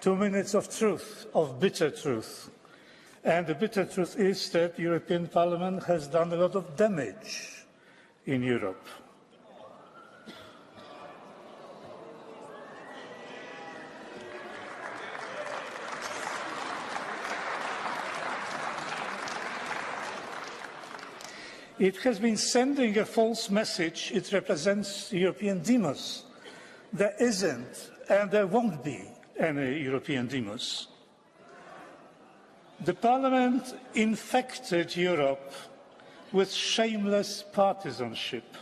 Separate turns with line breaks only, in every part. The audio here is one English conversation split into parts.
2 minutes of truth, of bitter truth. And the bitter truth is that the European Parliament has done a lot of damage in Europe. It has been sending a false message. It represents European demos. There isn't, and there won't be, any European demos. The Parliament infected Europe with shameless partisanship.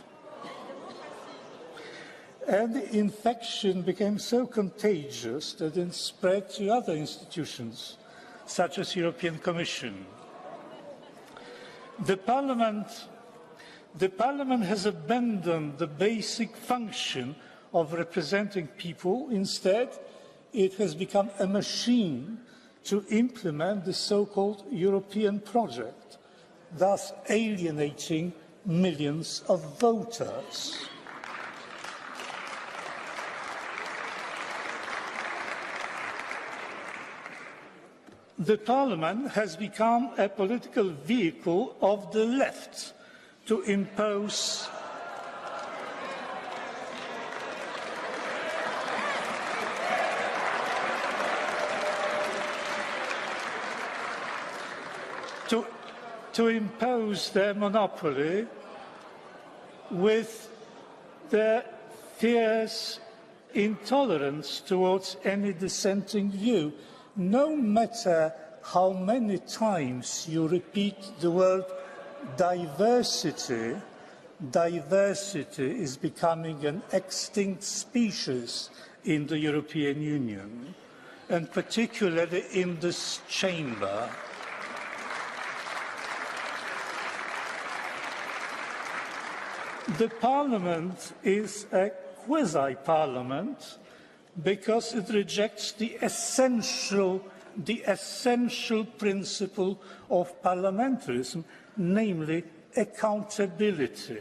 And the infection became so contagious that it spread to other institutions, such as the European Commission. The Parliament has abandoned the basic function of representing people. Instead, it has become a machine to implement the so-called European project, thus alienating millions of voters. The Parliament has become a political vehicle of the left to impose their monopoly with their fierce intolerance towards any dissenting view. No matter how many times you repeat the word diversity, diversity is becoming an extinct species in the European Union, and particularly in this chamber. The Parliament is a quasi-parliament because it rejects the essential principle of parliamentarism, namely accountability.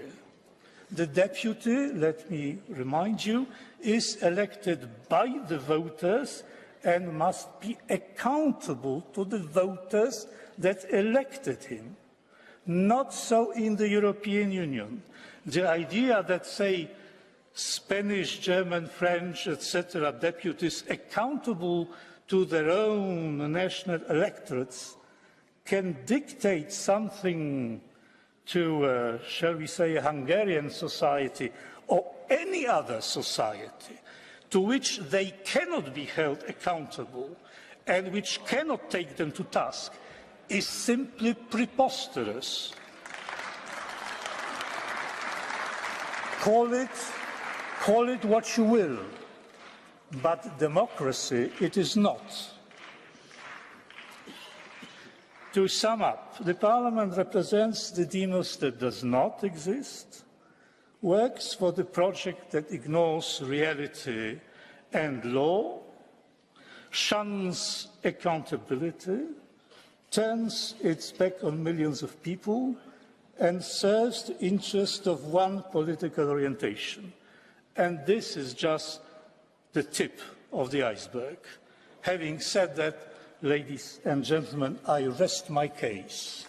The deputy, let me remind you, is elected by the voters and must be accountable to the voters that elected him. Not so in the European Union. The idea that, say, Spanish, German, French, etc., deputies accountable to their own national electorates can dictate something to, shall we say, a Hungarian society or any other society to which they cannot be held accountable and which cannot take them to task is simply preposterous. Call it what you will, but democracy it is not. To sum up, the Parliament represents the demos that does not exist, works for the project that ignores reality and law, shuns accountability, turns its back on millions of people, and serves the interest of one political orientation. And this is just the tip of the iceberg. Having said that, ladies and gentlemen, I rest my case.